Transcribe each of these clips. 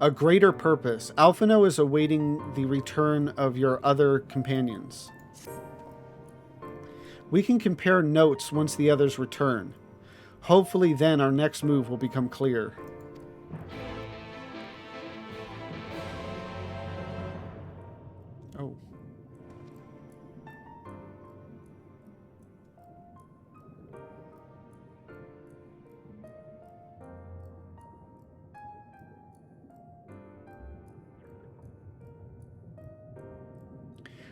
A greater purpose. Alphino is awaiting the return of your other companions. We can compare notes once the others return. Hopefully then our next move will become clear. Oh.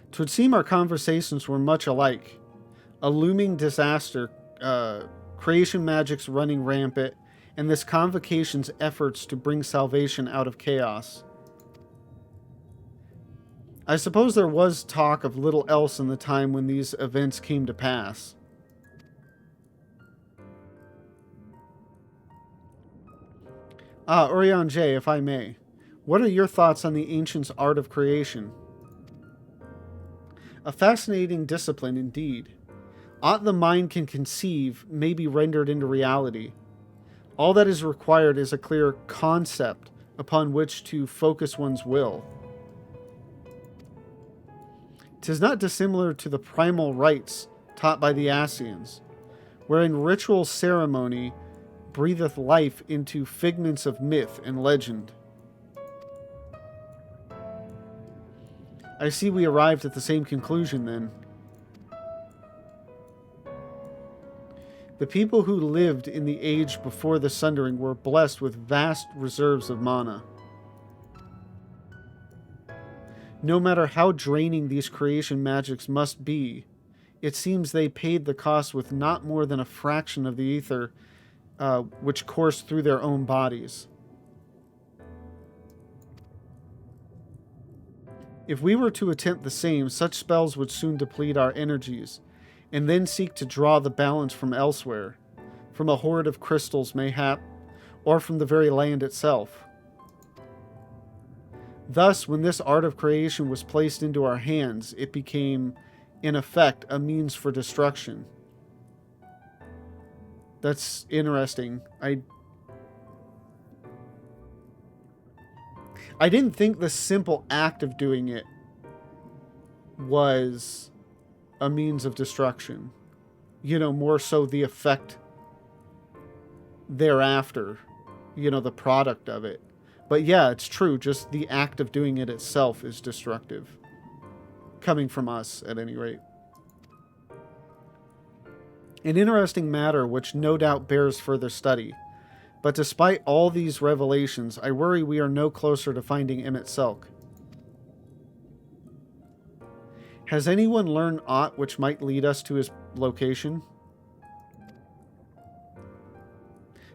It would seem our conversations were much alike. A looming disaster, creation magics running rampant, and this convocation's efforts to bring salvation out of chaos. I suppose there was talk of little else in the time when these events came to pass. Orion J, if I may. What are your thoughts on the ancients' art of creation? A fascinating discipline indeed. Aught the mind can conceive may be rendered into reality. All that is required is a clear concept upon which to focus one's will. 'Tis not dissimilar to the primal rites taught by the Asians, wherein ritual ceremony breatheth life into figments of myth and legend. I see we arrived at the same conclusion then. The people who lived in the age before the Sundering were blessed with vast reserves of mana. No matter how draining these creation magics must be, it seems they paid the cost with not more than a fraction of the ether which coursed through their own bodies. If we were to attempt the same, such spells would soon deplete our energies, and then seek to draw the balance from elsewhere, from a hoard of crystals mayhap, or from the very land itself. Thus, when this art of creation was placed into our hands, it became, in effect, a means for destruction. That's interesting. I didn't think the simple act of doing it was a means of destruction. You know, more so the effect thereafter, you know, the product of it. But yeah, it's true. Just the act of doing it itself is destructive. Coming from us, at any rate. An interesting matter which no doubt bears further study. But despite all these revelations, I worry we are no closer to finding Emmett Selk. Has anyone learned aught which might lead us to his location?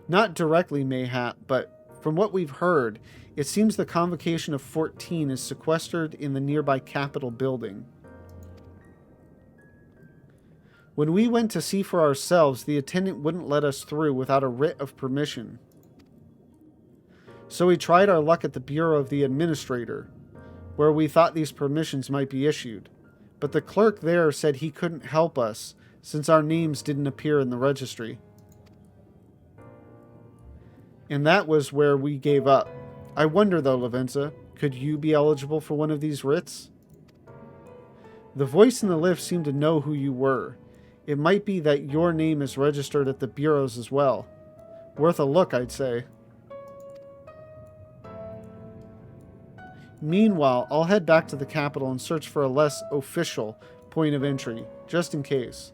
Not directly, mayhap, but from what we've heard, it seems the Convocation of 14 is sequestered in the nearby Capitol building. When we went to see for ourselves, the attendant wouldn't let us through without a writ of permission. So we tried our luck at the Bureau of the Administrator, where we thought these permissions might be issued. But the clerk there said he couldn't help us, since our names didn't appear in the registry. And that was where we gave up. I wonder though, Lavenza, could you be eligible for one of these writs? The voice in the lift seemed to know who you were. It might be that your name is registered at the bureaus as well. Worth a look, I'd say. Meanwhile, I'll head back to the capital and search for a less official point of entry, just in case.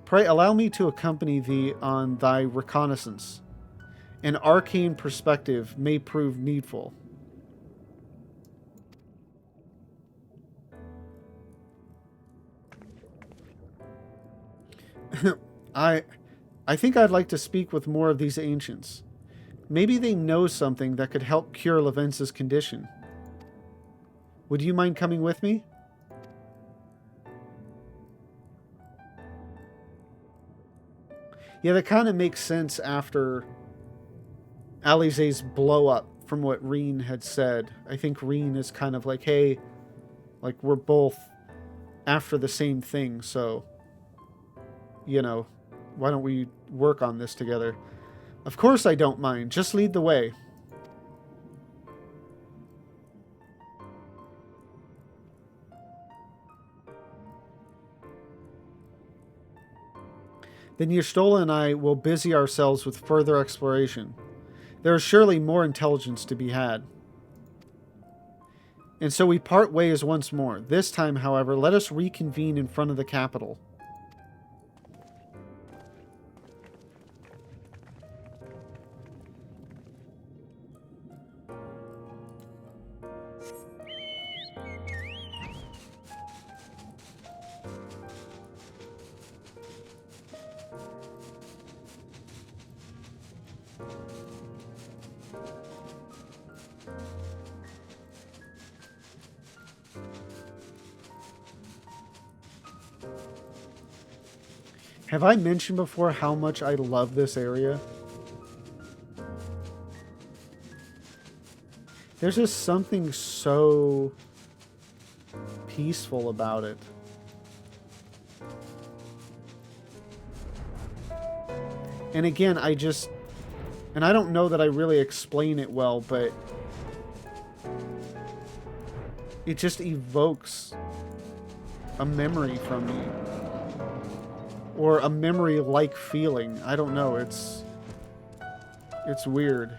Pray allow me to accompany thee on thy reconnaissance. An arcane perspective may prove needful. I think I'd like to speak with more of these ancients. Maybe they know something that could help cure Lavenza's condition. Would you mind coming with me? Yeah, that kind of makes sense after Alize's blow up from what Reen had said. I think Reen is kind of like, hey, like we're both after the same thing, so, you know, why don't we work on this together? Of course I don't mind. Just lead the way. Then Y'shtola and I will busy ourselves with further exploration. There is surely more intelligence to be had. And so we part ways once more. This time, however, let us reconvene in front of the capital. Have I mentioned before how much I love this area? There's just something so peaceful about it. And again, I don't know that I really explain it well, but it just evokes a memory from me. Or a memory-like feeling. I don't know. It's weird.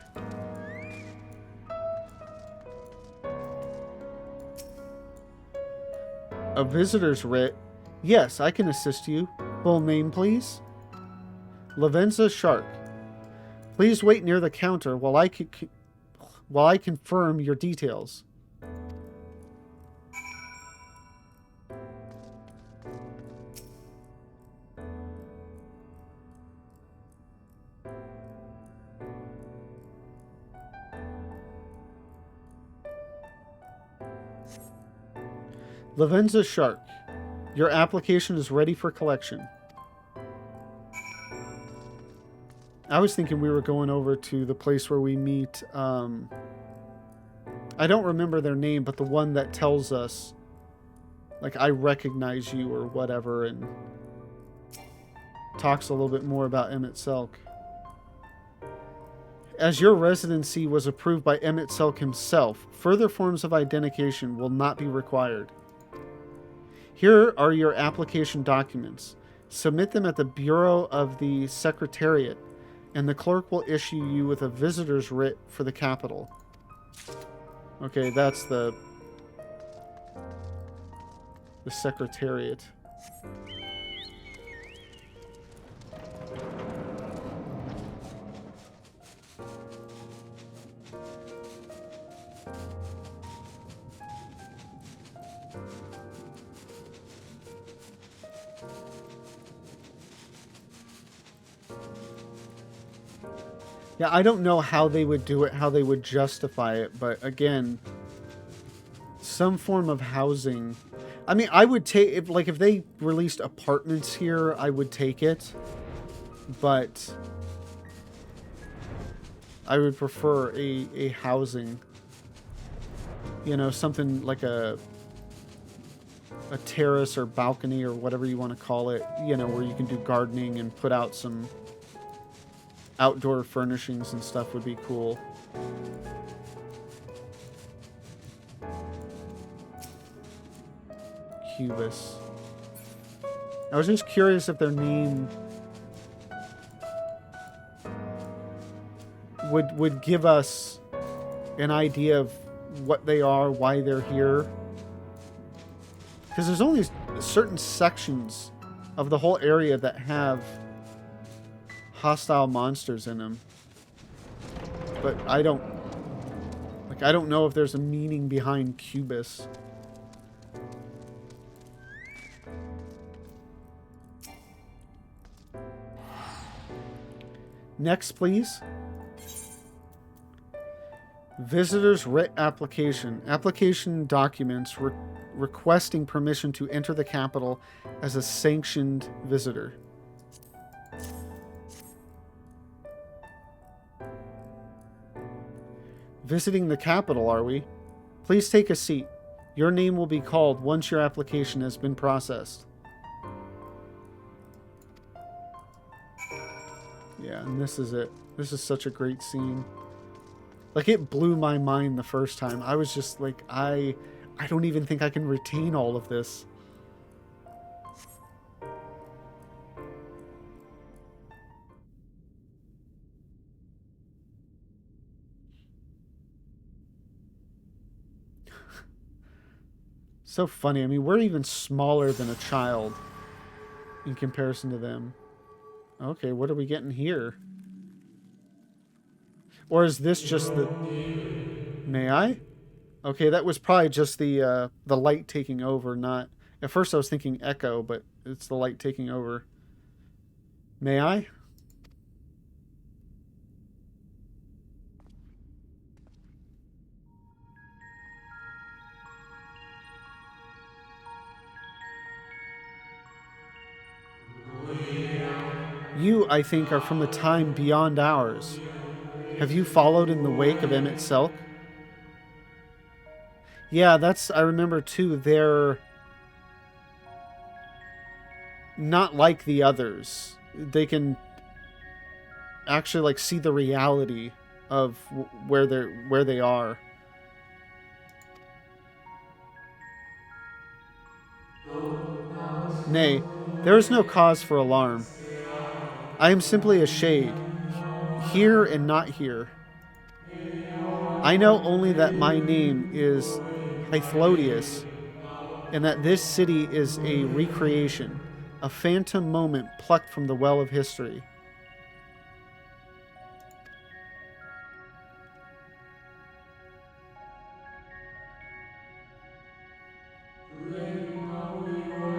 A visitor's writ? Yes, I can assist you. Full name, please? Lavenza Shark. Please wait near the counter while I confirm your details. Lavenza Shark, your application is ready for collection. I was thinking we were going over to the place where we meet, I don't remember their name, but the one that tells us, like, I recognize you or whatever, and talks a little bit more about Emmett Selk. As your residency was approved by Emmett Selk himself, further forms of identification will not be required. Here are your application documents. Submit them at the Bureau of the Secretariat, and the clerk will issue you with a visitor's writ for the capital. Okay, that's the Secretariat. Yeah, I don't know how they would do it, how they would justify it, but again, some form of housing. I mean, I would take, if they released apartments here, I would take it, but I would prefer a housing, you know, something like a terrace or balcony or whatever you want to call it, you know, where you can do gardening and put out some outdoor furnishings and stuff would be cool. Cubis. I was just curious if their name would give us an idea of what they are, why they're here. Because there's only certain sections of the whole area that have hostile monsters in them. But I don't know if there's a meaning behind Cubis. Next, please. Visitor's writ application. Application documents requesting permission to enter the capital as a sanctioned visitor. Visiting the capital, are we? Please take a seat. Your name will be called once your application has been processed. Yeah, and this is it. This is such a great scene. Like, it blew my mind the first time. I was just like, I don't even think I can retain all of this. So funny. I mean, we're even smaller than a child in comparison to them. Okay, what are we getting here? Or is this just the... May I? Okay, that was probably just the light taking over, not... At first I was thinking echo, but it's the light taking over. May I? You, I think, are from a time beyond ours. Have you followed in the wake of Emmett Selk? Yeah, that's... I remember, too, they're not like the others. They can actually, like, see the reality of where they are. Nay, there is no cause for alarm. I am simply a shade, here and not here. I know only that my name is Hythlodius, and that this city is a recreation, a phantom moment plucked from the well of history.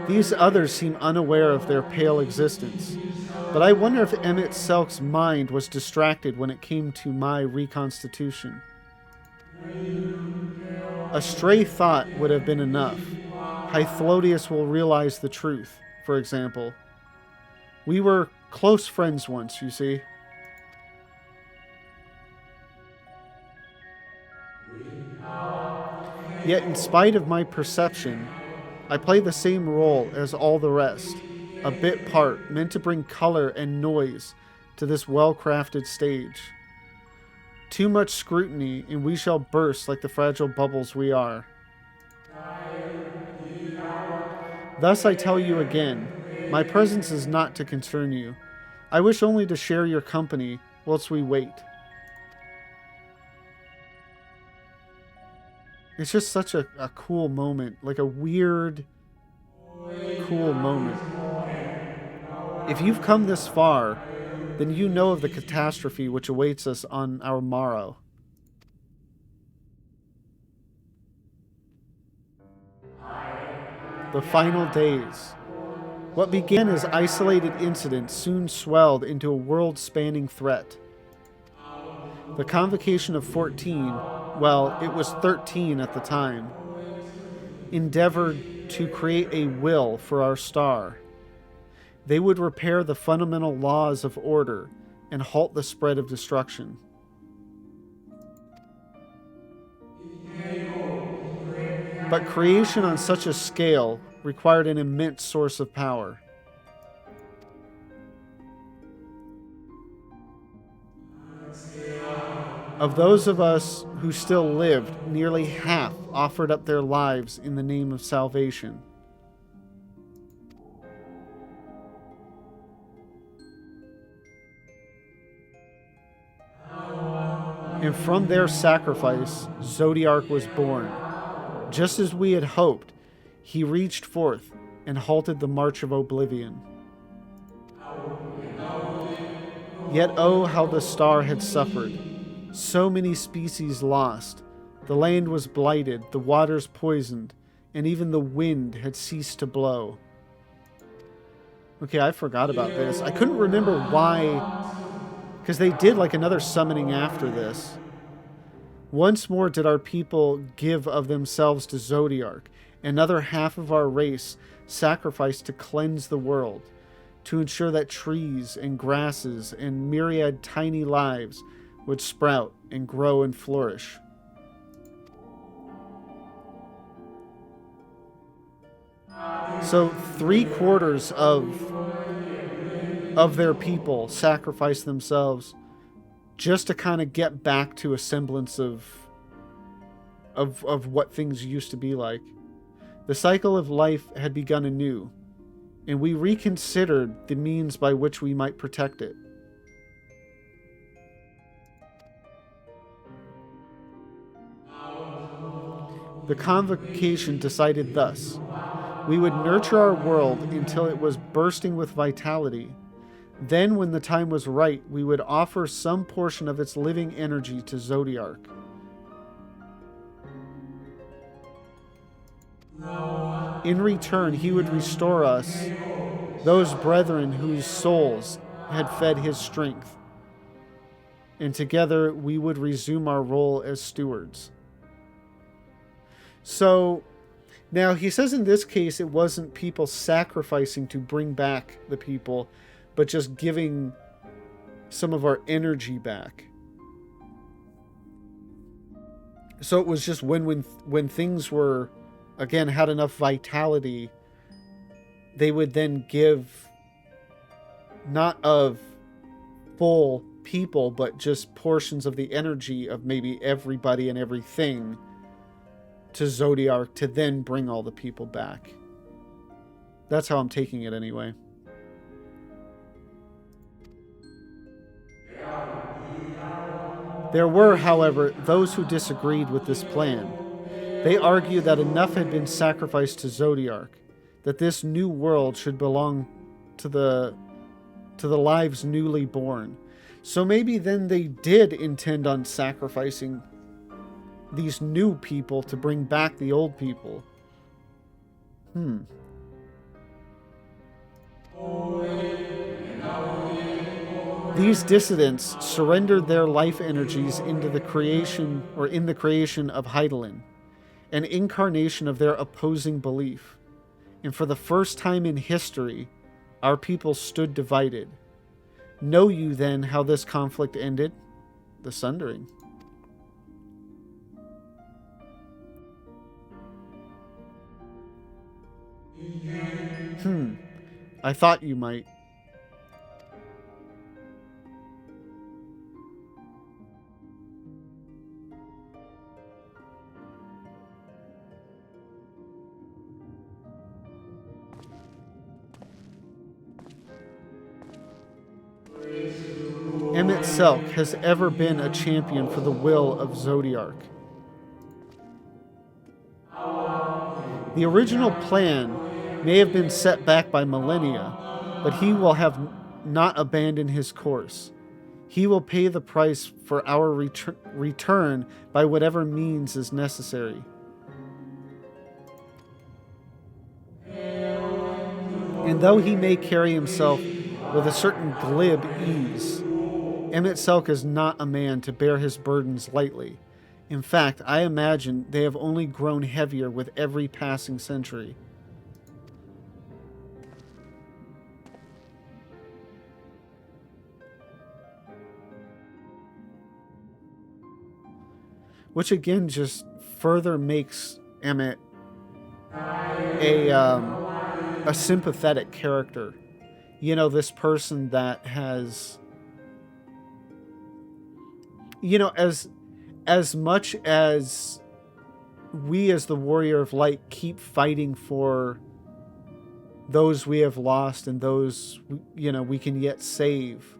These others seem unaware of their pale existence, but I wonder if Emmett Selk's mind was distracted when it came to my reconstitution. A stray thought would have been enough. Hythlodius will realize the truth, for example. We were close friends once, you see. Yet, in spite of my perception, I play the same role as all the rest, a bit part meant to bring color and noise to this well-crafted stage. Too much scrutiny, and we shall burst like the fragile bubbles we are. Thus I tell you again, my presence is not to concern you. I wish only to share your company whilst we wait. It's just such a cool moment, like a weird, cool moment. If you've come this far, then you know of the catastrophe which awaits us on our morrow. The final days. What began as isolated incidents soon swelled into a world-spanning threat. The convocation of 14, well, it was 13 at the time, endeavored to create a will for our star. They would repair the fundamental laws of order and halt the spread of destruction. But creation on such a scale required an immense source of power. Of those of us who still lived, nearly half offered up their lives in the name of salvation. And from their sacrifice, Zodiark was born. Just as we had hoped, he reached forth and halted the march of oblivion. Yet oh, how the star had suffered. So many species lost. The land was blighted, the waters poisoned, and even the wind had ceased to blow. Okay, I forgot about this. I couldn't remember why, because they did like another summoning after this. Once more did our people give of themselves to Zodiark. Another half of our race sacrificed to cleanse the world, to ensure that trees and grasses and myriad tiny lives would sprout and grow and flourish. So 3/4 of of their people sacrifice themselves just to kind of get back to a semblance of what things used to be like. The cycle of life had begun anew, and we reconsidered the means by which we might protect it. The convocation decided thus: we would nurture our world until it was bursting with vitality. Then, when the time was right, we would offer some portion of its living energy to Zodiark. In return, he would restore us, those brethren whose souls had fed his strength, and together we would resume our role as stewards. So, now he says in this case it wasn't people sacrificing to bring back the people, but just giving some of our energy back. So it was just when things were, again, had enough vitality, they would then give not of full people, but just portions of the energy of maybe everybody and everything to Zodiark to then bring all the people back. That's how I'm taking it anyway. There were, however, those who disagreed with this plan. They argued that enough had been sacrificed to Zodiark, that this new world should belong to the lives newly born. So maybe then they did intend on sacrificing these new people to bring back the old people. These dissidents surrendered their life energies into the creation, or in the creation of Hydaelyn, an incarnation of their opposing belief. And for the first time in history, our people stood divided. Know you then how this conflict ended? The sundering. I thought you might. Emmett Selk has ever been a champion for the will of Zodiark. The original plan may have been set back by millennia, but he will have not abandoned his course. He will pay the price for our return by whatever means is necessary. And though he may carry himself with a certain glib ease, Emmett Selk is not a man to bear his burdens lightly. In fact, I imagine they have only grown heavier with every passing century. Which again just further makes Emmett a sympathetic character. You know, this person that has, you know, as much as we as the Warrior of Light keep fighting for those we have lost and those, you know, we can yet save,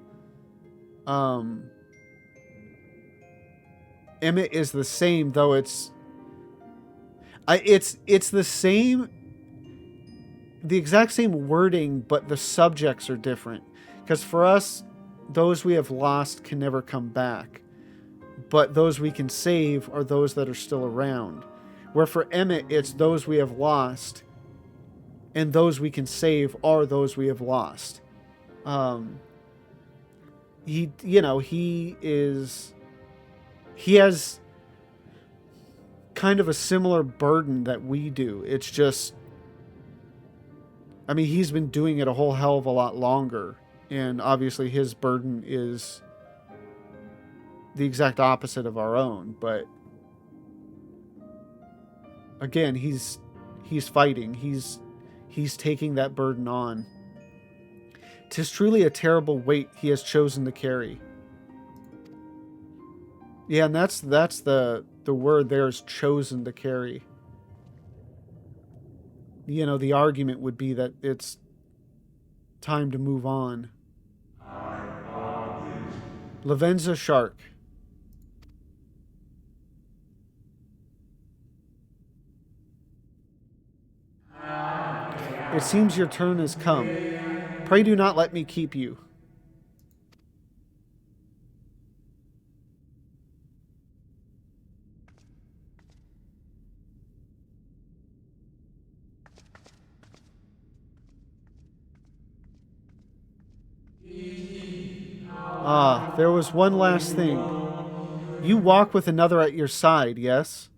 Emmett is the same, though it's the same, the exact same wording, but the subjects are different. Because for us, those we have lost can never come back. But those we can save are those that are still around. Where for Emmett, it's those we have lost, and those we can save are those we have lost. He has kind of a similar burden that we do. It's just, I mean, he's been doing it a whole hell of a lot longer. And obviously his burden is the exact opposite of our own. But again, he's fighting. He's taking that burden on. 'Tis truly a terrible weight he has chosen to carry. Yeah, and that's the word there is chosen to carry. You know, the argument would be that it's time to move on. Lavenza Shark. It seems your turn has come. Pray do not let me keep you. Ah, there was one last thing. You walk with another at your side, yes?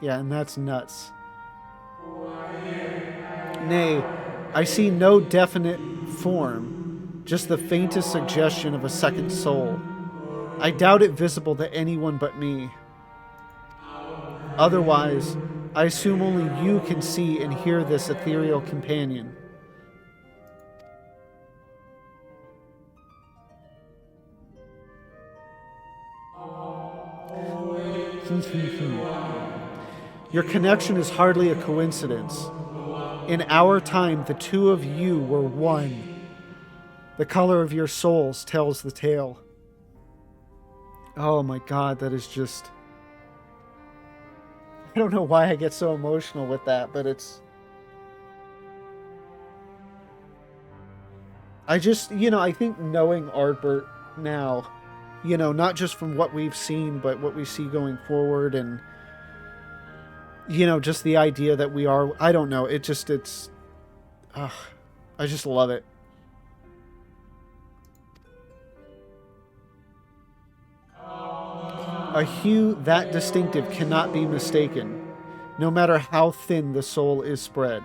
Yeah, and that's nuts. Nay, I see no definite form, just the faintest suggestion of a second soul. I doubt it visible to anyone but me. Otherwise, I assume only you can see and hear this ethereal companion. Your connection is hardly a coincidence. In our time, the two of you were one. The color of your souls tells the tale. Oh my god, that is just... I don't know why I get so emotional with that, but it's... I just, you know, I think knowing Ardbert now, you know, not just from what we've seen, but what we see going forward, and, you know, just the idea that we are, I don't know, it just, it's, I just love it. A hue that distinctive cannot be mistaken, no matter how thin the soul is spread.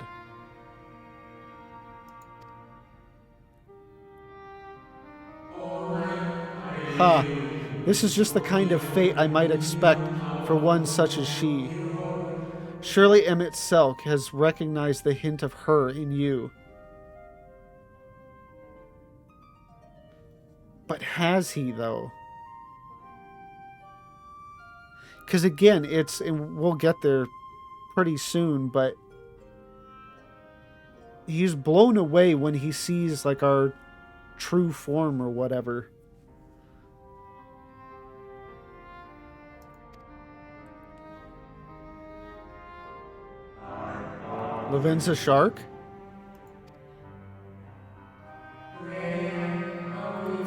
Ha! This is just the kind of fate I might expect for one such as she. Surely Emmett Selk has recognized the hint of her in you. But has he, though? Because again, it's, and we'll get there pretty soon, but he's blown away when he sees, like, our true form or whatever. Lavenza Shark?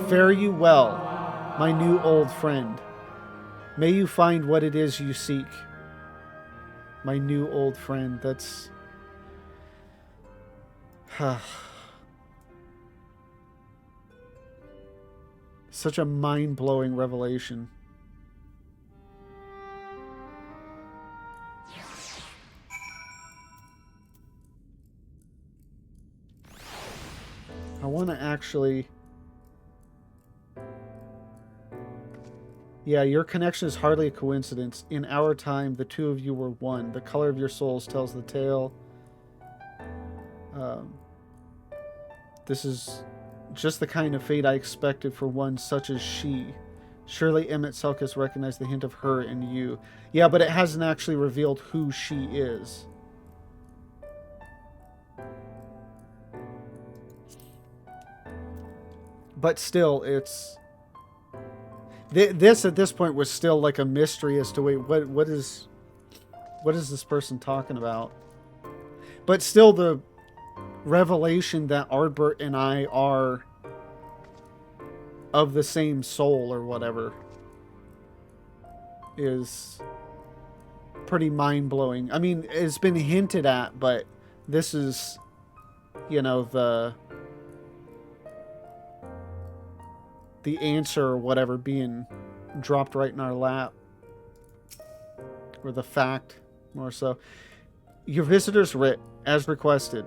Fare you well, my new old friend. May you find what it is you seek. My new old friend, that's... Such a mind-blowing revelation. I want to actually... Yeah, your connection is hardly a coincidence. In our time, the two of you were one. The color of your souls tells the tale. This is just the kind of fate I expected for one such as she. Surely Emmett Selk has recognized the hint of her in you. Yeah, but it hasn't actually revealed who she is. But still, it's... This, at this point, was still like a mystery as to, wait, what is this person talking about? But still, the revelation that Ardbert and I are of the same soul or whatever is pretty mind-blowing. I mean, it's been hinted at, but this is, you know, the answer or whatever being dropped right in our lap. Or the fact, more so. Your visitor's writ, as requested.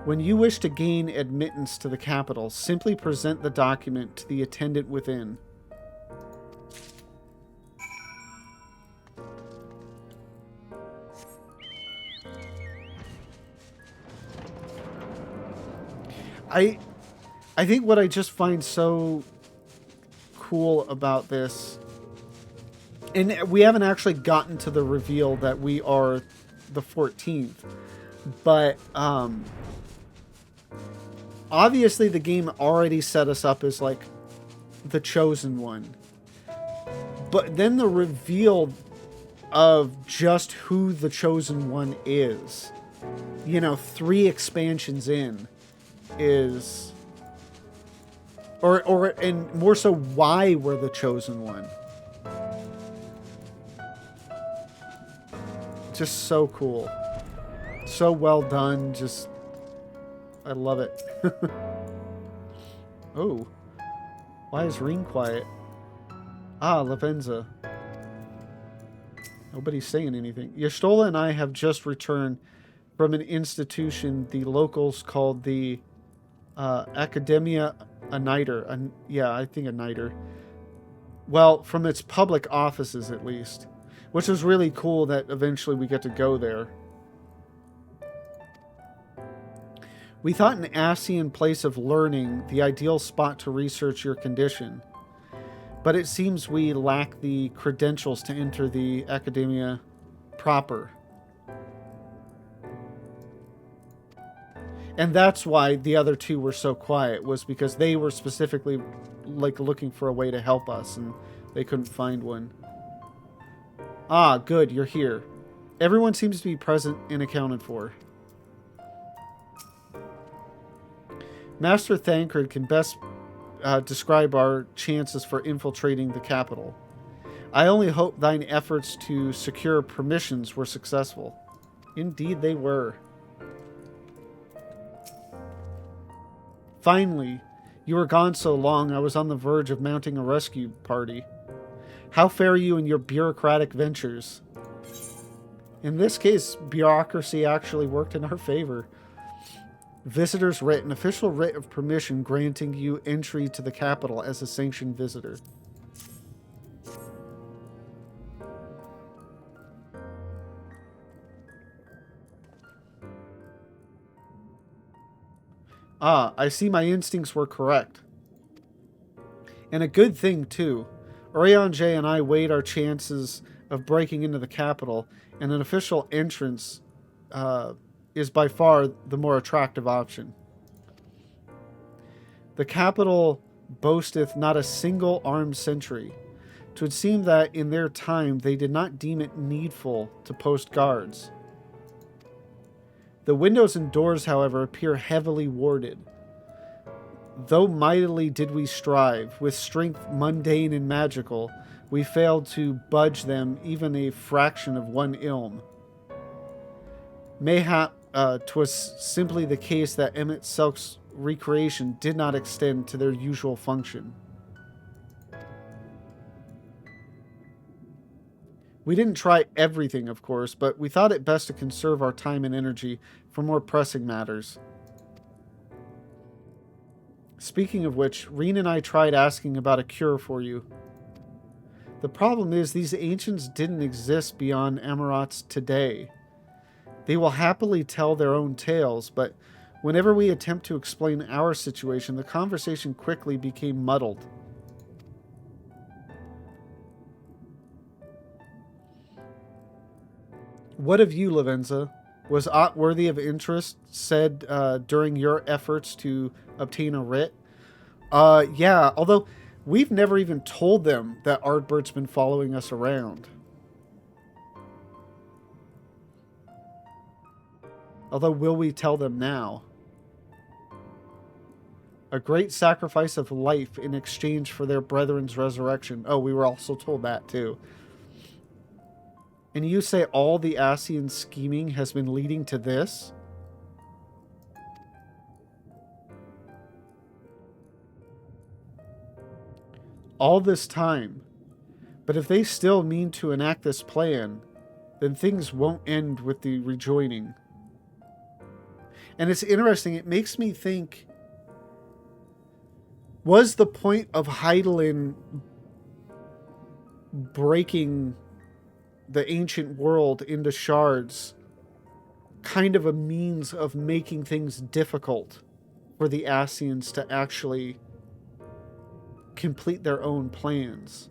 When you wish to gain admittance to the capital, simply present the document to the attendant within. I I think what I just find so cool about this, and we haven't actually gotten to the reveal that we are the 14th, but obviously the game already set us up as like the chosen one. But then the reveal of just who the chosen one is, 3 expansions in, is, and more so why we're the chosen one. Just so cool. So well done. Just, I love it. Oh. Why is Reen quiet? Ah, Lavenza. Nobody's saying anything. Yestola and I have just returned from an institution the locals called the Academia Uniter. Yeah, I think Uniter. Well, from its public offices at least. Which was really cool that eventually we get to go there. We thought an Ascian place of learning the ideal spot to research your condition. But it seems we lack the credentials to enter the Academia proper. And that's why the other 2 were so quiet, was because they were specifically like looking for a way to help us and they couldn't find one. Ah, good, you're here. Everyone seems to be present and accounted for. Master Thancred can best describe our chances for infiltrating the capital. I only hope thine efforts to secure permissions were successful. Indeed they were. Finally, you were gone so long I was on the verge of mounting a rescue party. How fare you in your bureaucratic ventures? In this case, bureaucracy actually worked in our favor. Visitor's writ, an official writ of permission granting you entry to the capital as a sanctioned visitor. Ah, I see my instincts were correct. And a good thing, too. Oriange and I weighed our chances of breaking into the capital, and an official entrance is by far the more attractive option. The capital boasteth not a single armed sentry. 'Twould seem that in their time they did not deem it needful to post guards. The windows and doors, however, appear heavily warded. Though mightily did we strive, with strength mundane and magical, we failed to budge them even a fraction of one ilm. Mayhap 'twas simply the case that Emmett Selk's recreation did not extend to their usual function. We didn't try everything, of course, but we thought it best to conserve our time and energy for more pressing matters. Speaking of which, Reen and I tried asking about a cure for you. The problem is these ancients didn't exist beyond Amarat's today. They will happily tell their own tales, but whenever we attempt to explain our situation, the conversation quickly became muddled. What of you, Lavenza? Was aught worthy of interest said during your efforts to obtain a writ? Yeah, although we've never even told them that Ardbert's been following us around. Although, will we tell them now? A great sacrifice of life in exchange for their brethren's resurrection. Oh, we were also told that too. And you say all the Ascian scheming has been leading to this? All this time. But if they still mean to enact this plan, then things won't end with the rejoining. And it's interesting, it makes me think, was the point of Hydaelyn breaking the ancient world into shards kind of a means of making things difficult for the Ascians to actually complete their own plans?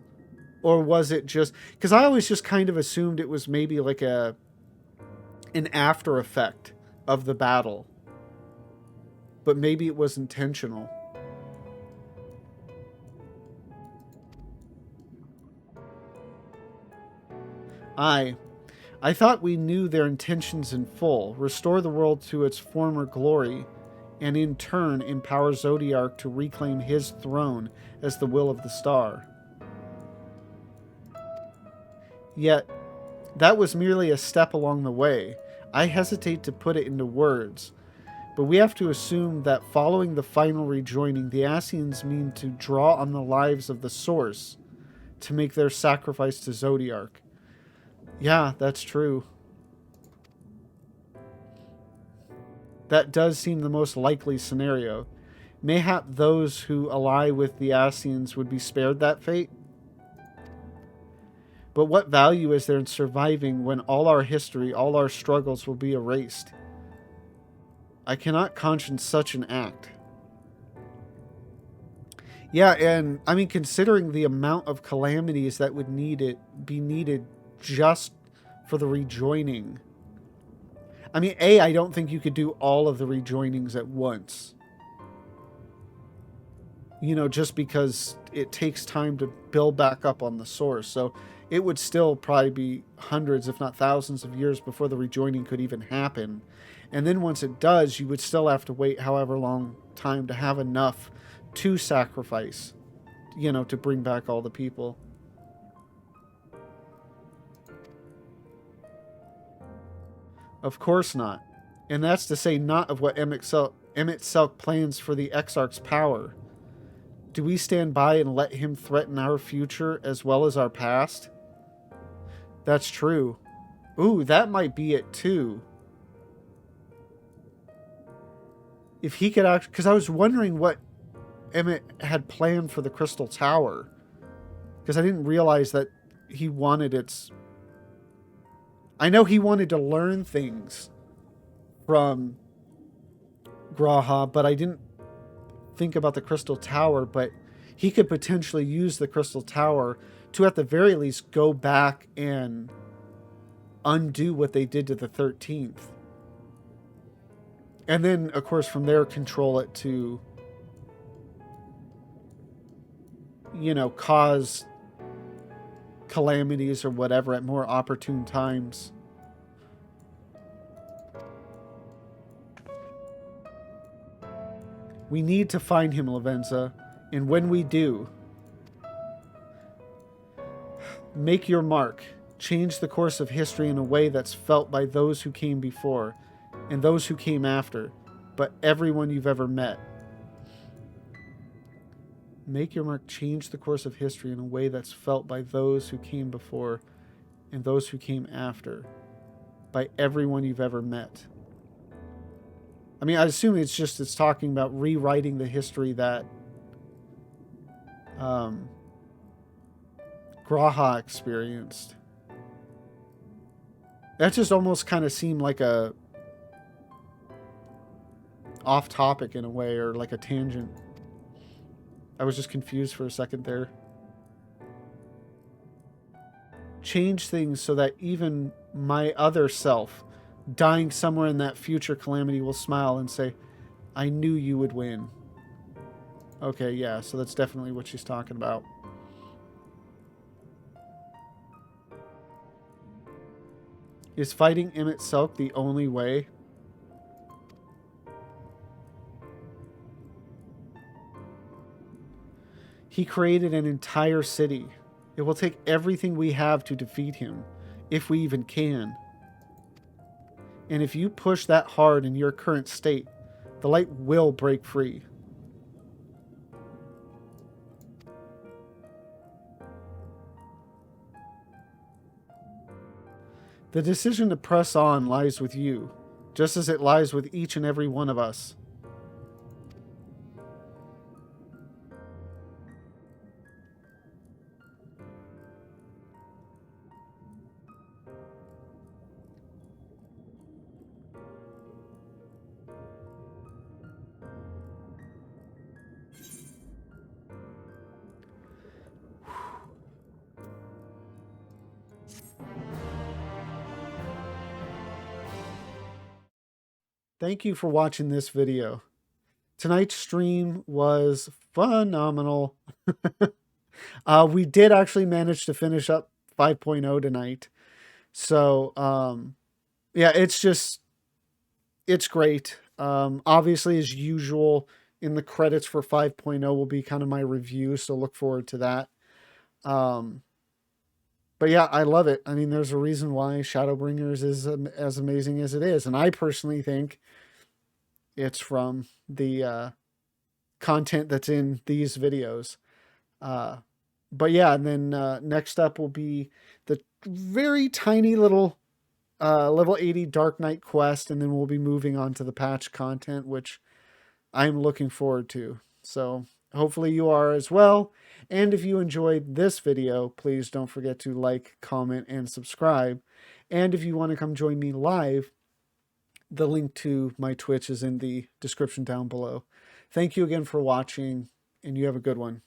Or was it just... Because I always just kind of assumed it was maybe like an after effect of the battle. But maybe it was intentional. I thought we knew their intentions in full, restore the world to its former glory, and in turn empower Zodiark to reclaim his throne as the will of the star. Yet, that was merely a step along the way. I hesitate to put it into words, but we have to assume that following the final rejoining, the Ascians mean to draw on the lives of the Source to make their sacrifice to Zodiark. Yeah, that's true. That does seem the most likely scenario. Mayhap those who ally with the Ascians would be spared that fate? But what value is there in surviving when all our history, all our struggles will be erased? I cannot conscience such an act. Yeah, and I mean, considering the amount of calamities that would be needed just for the rejoining. I mean, I don't think you could do all of the rejoinings at once. You know, just because it takes time to build back up on the Source. So it would still probably be hundreds, if not thousands of years before the rejoining could even happen. And then once it does, you would still have to wait however long time to have enough to sacrifice, you know, to bring back all the people. Of course not. And that's to say not of what Emmett Selk plans for the Exarch's power. Do we stand by and let him threaten our future as well as our past? That's true. Ooh, that might be it too. If he could actually... Because I was wondering what Emmett had planned for the Crystal Tower. Because I didn't realize that he wanted its... I know he wanted to learn things from Graha, but I didn't think about the Crystal Tower. But he could potentially use the Crystal Tower to, at the very least, go back and undo what they did to the 13th. And then, of course, from there, control it to, you know, cause calamities or whatever at more opportune times. We need to find him, Lavenza, and when we do, make your mark. Change the course of history in a way that's felt by those who came before and those who came after, but everyone you've ever met. Make your mark, change the course of history in a way that's felt by those who came before and those who came after, by everyone you've ever met. I mean, I assume it's talking about rewriting the history that Graha experienced. That just almost kind of seemed like a off topic in a way, or like a tangent. I was just confused for a second there. Change things so that even my other self, dying somewhere in that future calamity, will smile and say, I knew you would win. Okay, yeah, so that's definitely what she's talking about. Is fighting Emmett Selk the only way? He created an entire city. It will take everything we have to defeat him, if we even can. And if you push that hard in your current state, the light will break free. The decision to press on lies with you, just as it lies with each and every one of us. thank you for watching this video. Tonight's stream was phenomenal. We did actually manage to finish up 5.0 tonight. So, yeah, it's great. Obviously, as usual, in the credits for 5.0 will be kind of my review, so look forward to that. Um, but yeah, I love it. I mean, there's a reason why Shadowbringers is as amazing as it is, and I personally think it's from the content that's in these videos. Uh, but yeah, and then next up will be the very tiny little level 80 Dark Knight quest, and then we'll be moving on to the patch content, which I'm looking forward to. So hopefully you are as well. And if you enjoyed this video, please don't forget to like, comment, and subscribe. And if you want to come join me live, the link to my Twitch is in the description down below. Thank you again for watching, and you have a good one.